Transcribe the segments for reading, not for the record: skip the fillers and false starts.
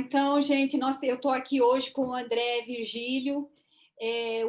Então, gente, nossa, eu estou aqui hoje com o André Virgílio.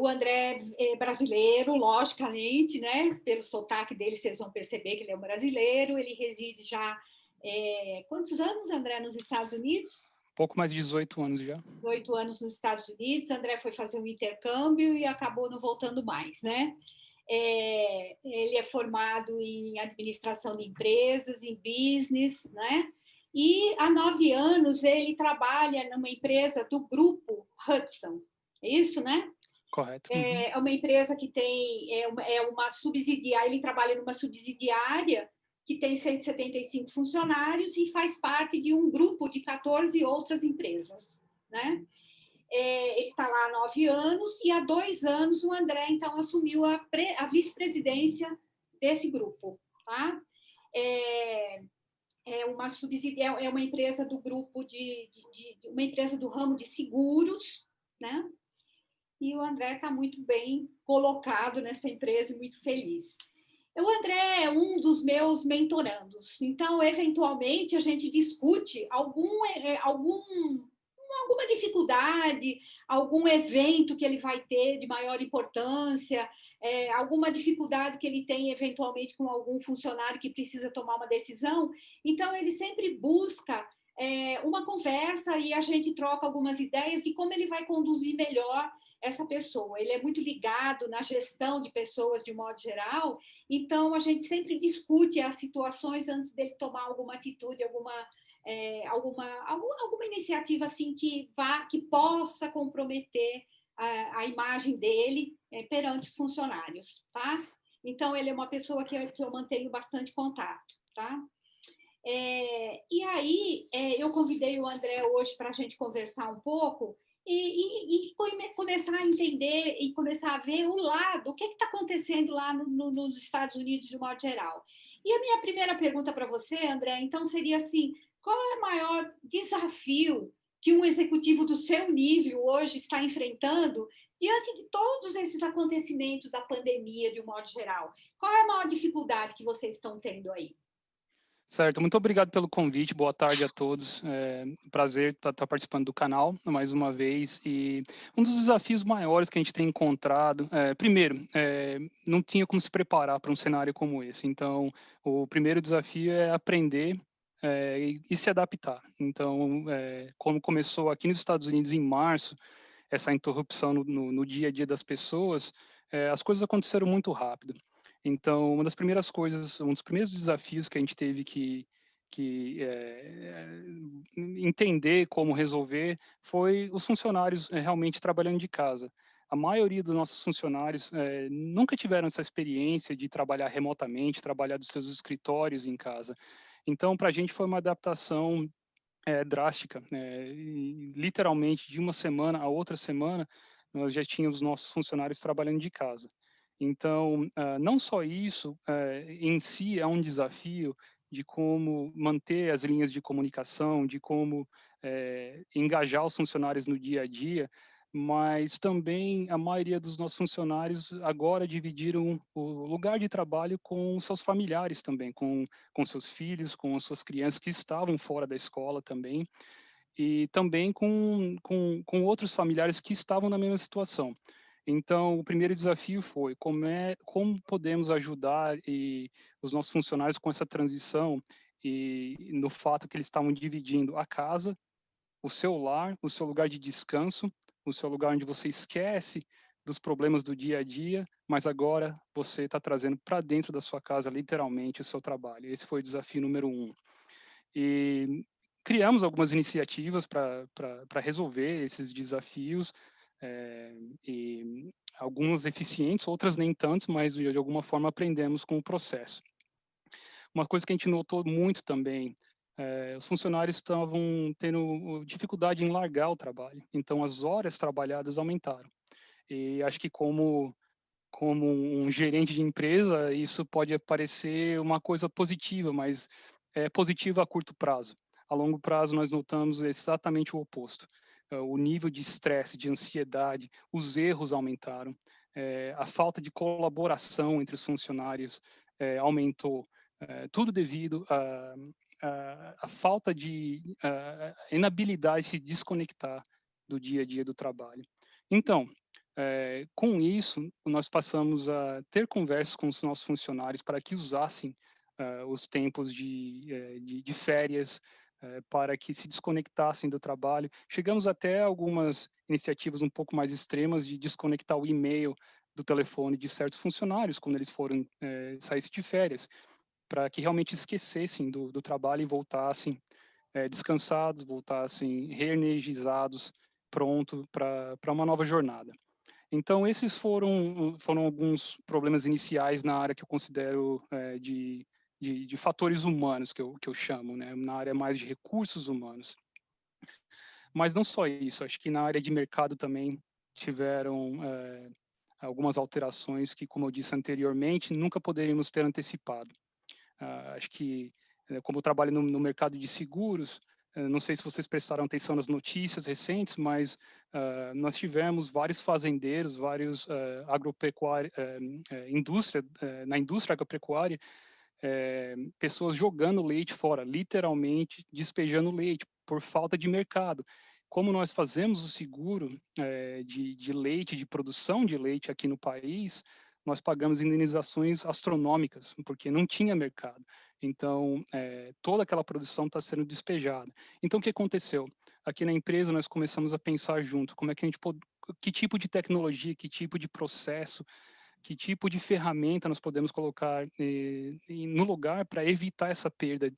O André é brasileiro, logicamente, né? Pelo sotaque dele, vocês vão perceber que ele é um brasileiro. Ele reside já quantos anos, André, nos Estados Unidos? Pouco mais de 18 anos já. 18 anos nos Estados Unidos. André foi fazer um intercâmbio e acabou não voltando mais, né? Ele é formado em administração de empresas, em business, né? E há 9 anos ele trabalha numa empresa do grupo Hudson. É isso, né? Correto. Uhum. É uma empresa que tem uma subsidiária, ele trabalha numa subsidiária que tem 175 funcionários e faz parte de um grupo de 14 outras empresas, né? Ele está lá há 9 anos e há 2 anos o André, então, assumiu a vice-presidência desse grupo. Tá? É, é uma empresa do grupo uma empresa do ramo de seguros, né? E o André está muito bem colocado nessa empresa e muito feliz. O André é um dos meus mentorandos, então, eventualmente, a gente discute alguma dificuldade, algum evento que ele vai ter de maior importância, alguma dificuldade que ele tem eventualmente com algum funcionário que precisa tomar uma decisão. Então, ele sempre busca uma conversa e a gente troca algumas ideias de como ele vai conduzir melhor essa pessoa. Ele é muito ligado na gestão de pessoas de modo geral, então a gente sempre discute as situações antes dele tomar alguma atitude, alguma iniciativa assim que possa comprometer a imagem dele perante os funcionários, tá? Então, ele é uma pessoa que eu mantenho bastante contato, tá? E aí, eu convidei o André hoje para a gente conversar um pouco e começar a entender e começar a ver o lado, o que está acontecendo lá nos Estados Unidos de um modo geral. E a minha primeira pergunta para você, André, então, seria assim: qual é o maior desafio que um executivo do seu nível hoje está enfrentando diante de todos esses acontecimentos da pandemia de um modo geral? Qual é a maior dificuldade que vocês estão tendo aí? Certo, muito obrigado pelo convite, boa tarde a todos. É um prazer estar participando do canal mais uma vez. E um dos desafios maiores que a gente tem encontrado, primeiro, não tinha como se preparar para um cenário como esse. Então, o primeiro desafio é aprender e se adaptar. Então, como começou aqui nos Estados Unidos em março, essa interrupção no dia a dia das pessoas, as coisas aconteceram muito rápido. Então, um dos primeiros desafios que a gente teve que entender como resolver foi os funcionários realmente trabalhando de casa. A maioria dos nossos funcionários nunca tiveram essa experiência de trabalhar remotamente, trabalhar dos seus escritórios em casa. Então, para a gente foi uma adaptação drástica, né? E, literalmente, de uma semana a outra semana, nós já tínhamos nossos funcionários trabalhando de casa. Então, não só isso, em si é um desafio de como manter as linhas de comunicação, de como engajar os funcionários no dia a dia, mas também a maioria dos nossos funcionários agora dividiram o lugar de trabalho com seus familiares também, com seus filhos, com as suas crianças que estavam fora da escola também, e também com outros familiares que estavam na mesma situação. Então, o primeiro desafio foi como podemos ajudar os nossos funcionários com essa transição e no fato que eles estavam dividindo a casa, o seu lar, o seu lugar de descanso, o seu lugar onde você esquece dos problemas do dia a dia, mas agora você está trazendo para dentro da sua casa, literalmente, o seu trabalho. Esse foi o desafio número um. E criamos algumas iniciativas para resolver esses desafios, e algumas eficientes, outras nem tanto, mas de alguma forma aprendemos com o processo. Uma coisa que a gente notou muito também, os funcionários estavam tendo dificuldade em largar o trabalho, então as horas trabalhadas aumentaram. E acho que como um gerente de empresa, isso pode parecer uma coisa positiva, mas é positiva a curto prazo. A longo prazo, nós notamos exatamente o oposto. O nível de estresse, de ansiedade, os erros aumentaram, a falta de colaboração entre os funcionários aumentou, tudo devido a falta de a inabilidade de se desconectar do dia a dia do trabalho. Então, com isso, nós passamos a ter conversas com os nossos funcionários para que usassem os tempos de férias, para que se desconectassem do trabalho. Chegamos até algumas iniciativas um pouco mais extremas de desconectar o e-mail do telefone de certos funcionários quando eles foram saíssem de férias, para que realmente esquecessem do trabalho e voltassem descansados, voltassem reenergizados, pronto para uma nova jornada. Então, esses foram alguns problemas iniciais na área que eu considero de fatores humanos, que eu chamo, né? Na área mais de recursos humanos. Mas não só isso, acho que na área de mercado também tiveram algumas alterações que, como eu disse anteriormente, nunca poderíamos ter antecipado. Acho que, como eu trabalho no mercado de seguros, não sei se vocês prestaram atenção nas notícias recentes, mas nós tivemos vários fazendeiros, vários agropecuários, na indústria agropecuária, pessoas jogando leite fora, literalmente despejando leite por falta de mercado. Como nós fazemos o seguro de leite, de produção de leite aqui no país, nós pagamos indenizações astronômicas, porque não tinha mercado. Então, toda aquela produção está sendo despejada. Então, o que aconteceu? Aqui na empresa, nós começamos a pensar junto, como é que a gente pode, que tipo de tecnologia, que tipo de processo, que tipo de ferramenta nós podemos colocar no lugar para evitar essa perda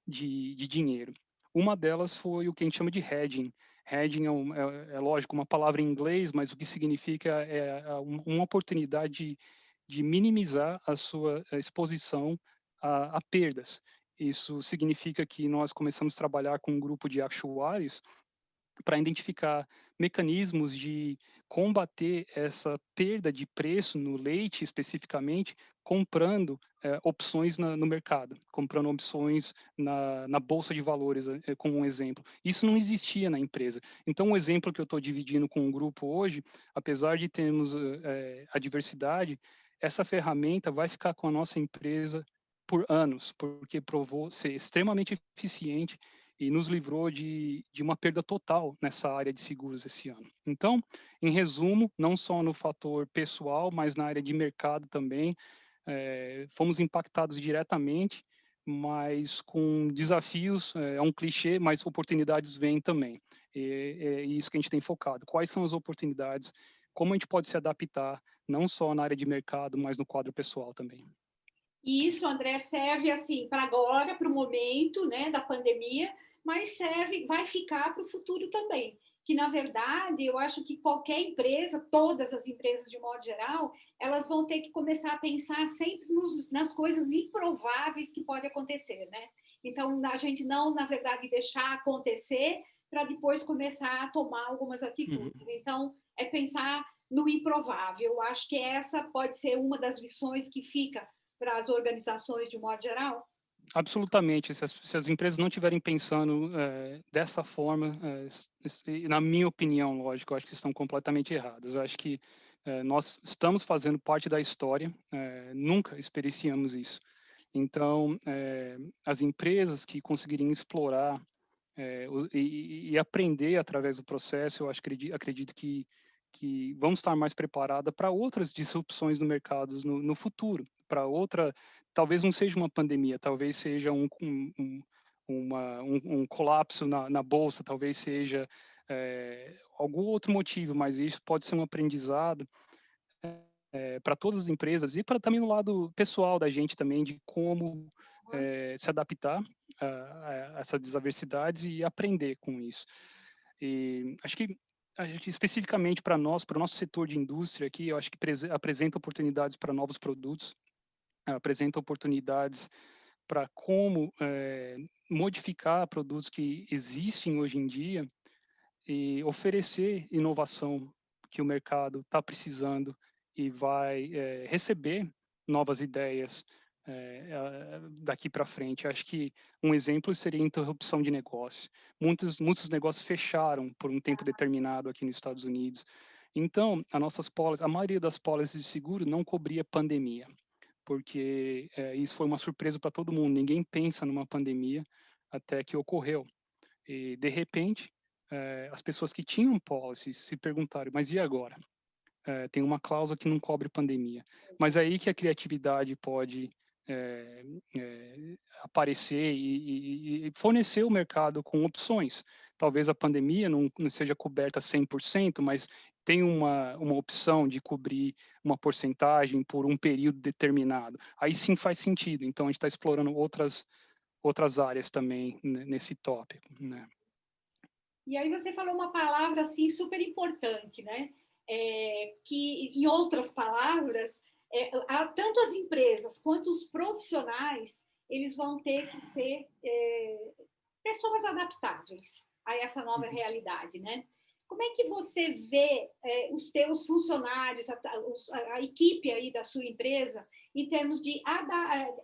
de dinheiro. Uma delas foi o que a gente chama de hedging. Hedging é lógico, uma palavra em inglês, mas o que significa uma oportunidade de minimizar a sua exposição a perdas. Isso significa que nós começamos a trabalhar com um grupo de actuários para identificar mecanismos de combater essa perda de preço no leite, especificamente, comprando opções no mercado, comprando opções na bolsa de valores, como um exemplo. Isso não existia na empresa. Então, um exemplo que eu estou dividindo com o grupo hoje, apesar de termos a diversidade, essa ferramenta vai ficar com a nossa empresa por anos, porque provou ser extremamente eficiente e nos livrou de uma perda total nessa área de seguros esse ano. Então, em resumo, não só no fator pessoal, mas na área de mercado também, fomos impactados diretamente, mas com desafios, é um clichê, mas oportunidades vêm também. E é isso que a gente tem focado. Quais são as oportunidades? Como a gente pode se adaptar, não só na área de mercado, mas no quadro pessoal também. E isso, André, serve assim para agora, para o momento, né, da pandemia, mas serve, vai ficar para o futuro também. Que na verdade, eu acho que qualquer empresa, todas as empresas de modo geral, elas vão ter que começar a pensar sempre nas coisas improváveis que pode acontecer, né? Então, a gente não, na verdade, deixar acontecer para depois começar a tomar algumas Uhum. atitudes. Então, é pensar no improvável. Eu acho que essa pode ser uma das lições que fica para as organizações de um modo geral? Absolutamente. Se as empresas não estiverem pensando dessa forma, na minha opinião, lógico, eu acho que estão completamente erradas. Eu acho que nós estamos fazendo parte da história, nunca experienciamos isso. Então, as empresas que conseguirem explorar e aprender através do processo, eu acho, acredito que vamos estar mais preparadas para outras disrupções no mercado no futuro, para outra, talvez não seja uma pandemia, talvez seja um colapso na bolsa, talvez seja algum outro motivo, mas isso pode ser um aprendizado para todas as empresas e para também no lado pessoal da gente também, de como se adaptar a essas adversidades e aprender com isso. E acho que especificamente para nós, para o nosso setor de indústria aqui, eu acho que apresenta oportunidades para novos produtos, apresenta oportunidades para como modificar produtos que existem hoje em dia e oferecer inovação que o mercado está precisando e vai receber novas ideias daqui para frente. Acho que um exemplo seria a interrupção de negócio. Muitos negócios fecharam por um tempo determinado aqui nos Estados Unidos. Então, a maioria das pólices de seguro não cobria pandemia, porque isso foi uma surpresa para todo mundo. Ninguém pensa numa pandemia, até que ocorreu. E, de repente, as pessoas que tinham policies se perguntaram, mas e agora? Tem uma cláusula que não cobre pandemia. Mas aí que a criatividade pode eh, aparecer e fornecer o mercado com opções. Talvez a pandemia não seja coberta 100%, mas tem uma opção de cobrir uma porcentagem por um período determinado. Aí sim faz sentido. Então, a gente está explorando outras áreas também nesse tópico, né? E aí você falou uma palavra assim super importante, né? Que em outras palavras, tanto as empresas quanto os profissionais eles vão ter que ser pessoas adaptáveis a essa nova Uhum. realidade, né? Como é que você vê os teus funcionários, a equipe aí da sua empresa, em termos de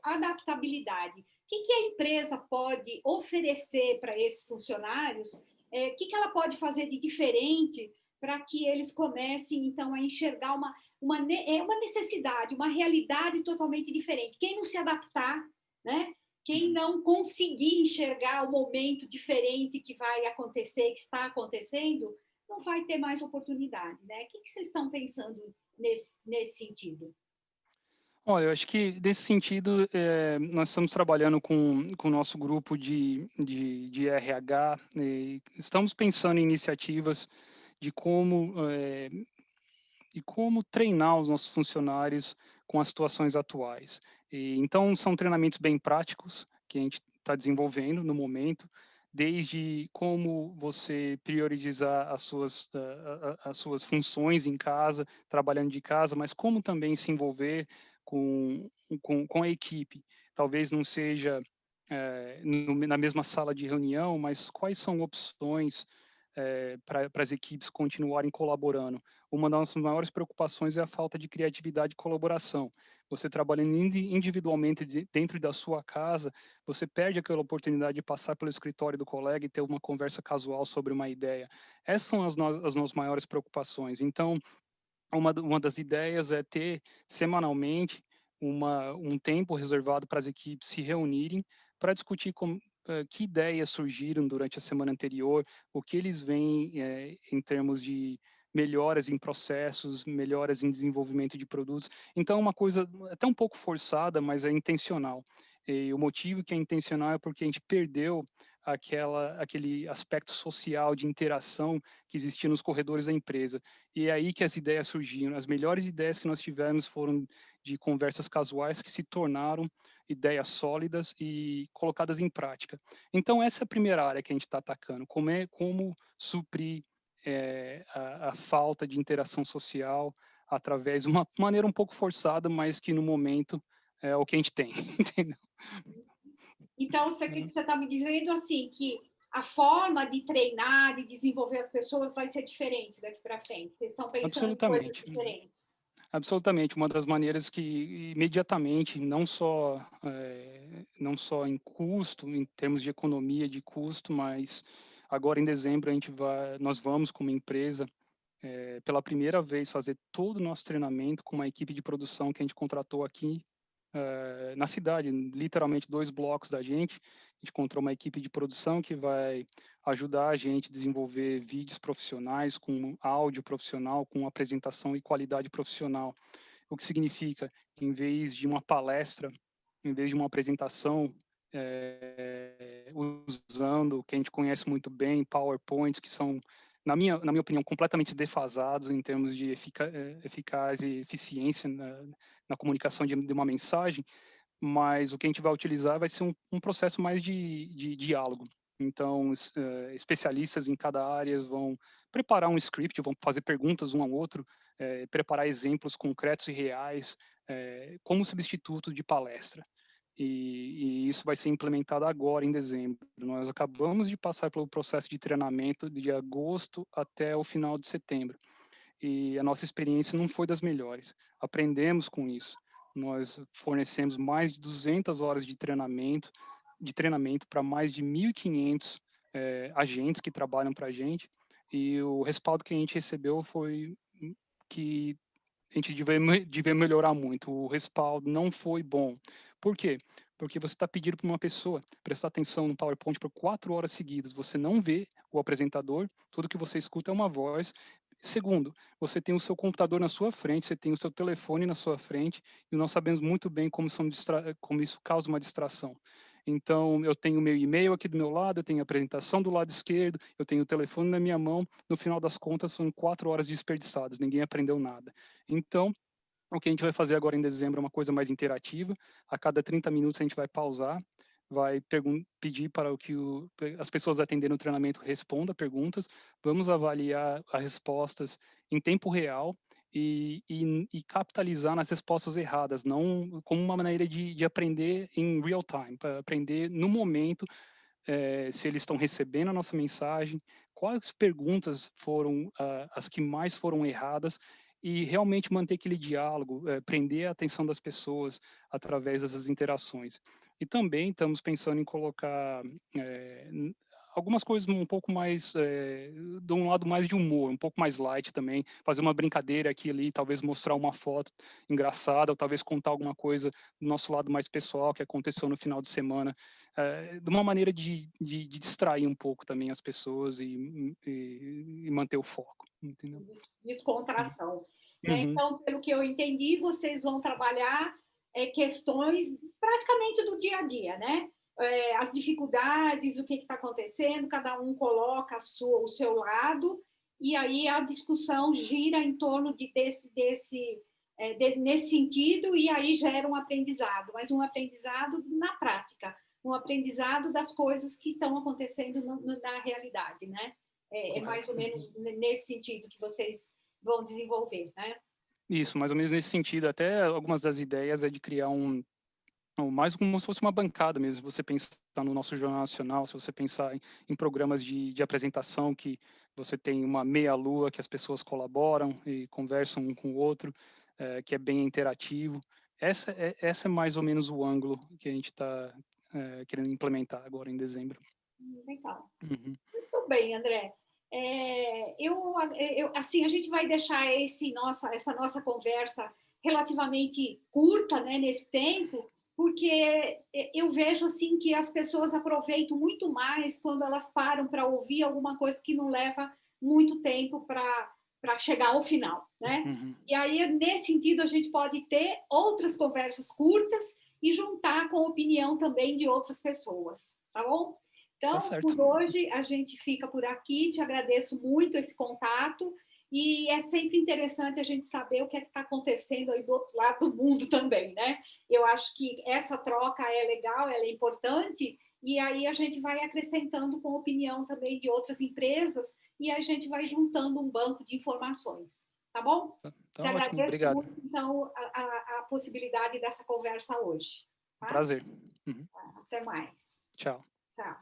adaptabilidade? O que a empresa pode oferecer para esses funcionários? O que ela pode fazer de diferente para que eles comecem, então, a enxergar uma necessidade, uma realidade totalmente diferente? Quem não se adaptar, né? Quem não conseguir enxergar o momento diferente que vai acontecer, que está acontecendo, não vai ter mais oportunidade, né? O que vocês estão pensando nesse sentido? Olha, eu acho que nesse sentido, nós estamos trabalhando com o nosso grupo de RH, e estamos pensando em iniciativas de como treinar os nossos funcionários com as situações atuais. Então, são treinamentos bem práticos que a gente está desenvolvendo no momento, desde como você priorizar as suas funções em casa, trabalhando de casa, mas como também se envolver com a equipe. Talvez não seja na mesma sala de reunião, mas quais são opções para as equipes continuarem colaborando? Uma das nossas maiores preocupações é a falta de criatividade e colaboração. Você trabalhando individualmente dentro da sua casa, você perde aquela oportunidade de passar pelo escritório do colega e ter uma conversa casual sobre uma ideia. Essas são as nossas maiores preocupações. Então, uma das ideias é ter semanalmente um tempo reservado para as equipes se reunirem para discutir que ideias surgiram durante a semana anterior, o que eles veem em termos de melhoras em processos, melhoras em desenvolvimento de produtos. Então, é uma coisa até um pouco forçada, mas é intencional. E o motivo que é intencional é porque a gente perdeu aquele aspecto social de interação que existia nos corredores da empresa. E é aí que as ideias surgiram. As melhores ideias que nós tivemos foram de conversas casuais que se tornaram ideias sólidas e colocadas em prática. Então, essa é a primeira área que a gente está atacando. Como suprir a falta de interação social através de uma maneira um pouco forçada, mas que no momento é o que a gente tem, entendeu? Então, o que você está me dizendo assim que a forma de treinar, de desenvolver as pessoas vai ser diferente daqui para frente. Vocês estão pensando em coisas Absolutamente. diferentes. Absolutamente, uma das maneiras que imediatamente, não só em custo, em termos de economia de custo, mas agora em dezembro nós vamos como empresa, pela primeira vez fazer todo o nosso treinamento com uma equipe de produção que a gente contratou aqui na cidade, literalmente 2 blocos da gente. A gente encontrou uma equipe de produção que vai ajudar a gente a desenvolver vídeos profissionais com áudio profissional, com apresentação e qualidade profissional. O que significa, em vez de uma palestra, em vez de uma apresentação, usando o que a gente conhece muito bem, PowerPoints, que são, na minha opinião, completamente defasados em termos de eficácia e eficiência na comunicação de uma mensagem, mas o que a gente vai utilizar vai ser um processo mais de diálogo. Então, especialistas em cada área vão preparar um script, vão fazer perguntas um ao outro, preparar exemplos concretos e reais, como substituto de palestra. E isso vai ser implementado agora, em dezembro. Nós acabamos de passar pelo processo de treinamento de agosto até o final de setembro. E a nossa experiência não foi das melhores. Aprendemos com isso. Nós fornecemos mais de 200 horas de treinamento para mais de 1.500 agentes que trabalham para a gente, e o respaldo que a gente recebeu foi que a gente devia melhorar muito. O respaldo não foi bom. Por quê? porque você está pedindo para uma pessoa prestar atenção no PowerPoint por 4 horas seguidas, você não vê o apresentador, tudo que você escuta é uma voz. Segundo, você tem o seu computador na sua frente, você tem o seu telefone na sua frente, e nós sabemos muito bem como isso causa uma distração. Então, eu tenho o meu e-mail aqui do meu lado, eu tenho a apresentação do lado esquerdo, eu tenho o telefone na minha mão, no final das contas, são 4 horas desperdiçadas, ninguém aprendeu nada. Então, o que a gente vai fazer agora em dezembro é uma coisa mais interativa. A cada 30 minutos a gente vai pausar, vai pedir para as pessoas atendendo o treinamento respondam perguntas. Vamos avaliar as respostas em tempo real e capitalizar nas respostas erradas, não como uma maneira de aprender em real time, para aprender no momento, se eles estão recebendo a nossa mensagem, quais perguntas foram as que mais foram erradas, e realmente manter aquele diálogo, prender a atenção das pessoas através dessas interações. E também estamos pensando em colocar algumas coisas um pouco mais, de um lado mais de humor, um pouco mais light também, fazer uma brincadeira aqui e ali, talvez mostrar uma foto engraçada, ou talvez contar alguma coisa do nosso lado mais pessoal que aconteceu no final de semana, de uma maneira de distrair um pouco também as pessoas e manter o foco, entendeu? Descontração. Né? Uhum. Então, pelo que eu entendi, vocês vão trabalhar questões praticamente do dia a dia, né? As dificuldades, o que está acontecendo, cada um coloca o seu lado, e aí a discussão gira em torno nesse sentido, e aí gera um aprendizado, mas um aprendizado na prática, um aprendizado das coisas que estão acontecendo na realidade, né? É mais ou menos nesse sentido que vocês vão desenvolver, né? Isso, mais ou menos nesse sentido. Até algumas das ideias é de criar mais como se fosse uma bancada mesmo. Se você pensar no nosso Jornal Nacional, se você pensar em programas de apresentação que você tem uma meia-lua que as pessoas colaboram e conversam um com o outro, que é bem interativo. Essa é mais ou menos o ângulo que a gente está querendo implementar agora em dezembro. Legal. Uhum. Muito bem, André. Assim, a gente vai deixar essa nossa conversa relativamente curta, né, nesse tempo, porque eu vejo assim que as pessoas aproveitam muito mais quando elas param para ouvir alguma coisa que não leva muito tempo para chegar ao final, né? Uhum. E aí, nesse sentido, a gente pode ter outras conversas curtas e juntar com a opinião também de outras pessoas, tá bom? Tá Então, certo. por hoje, a gente fica por aqui. Te agradeço muito esse contato. E é sempre interessante a gente saber o que é que está acontecendo aí do outro lado do mundo também, né? Eu acho que essa troca é legal, ela é importante, e aí a gente vai acrescentando com a opinião também de outras empresas e a gente vai juntando um banco de informações, tá bom? Te Tá ótimo, agradeço obrigado. muito, então, a possibilidade dessa conversa hoje. Um Tá? prazer. Uhum. Até mais. Tchau. Tchau.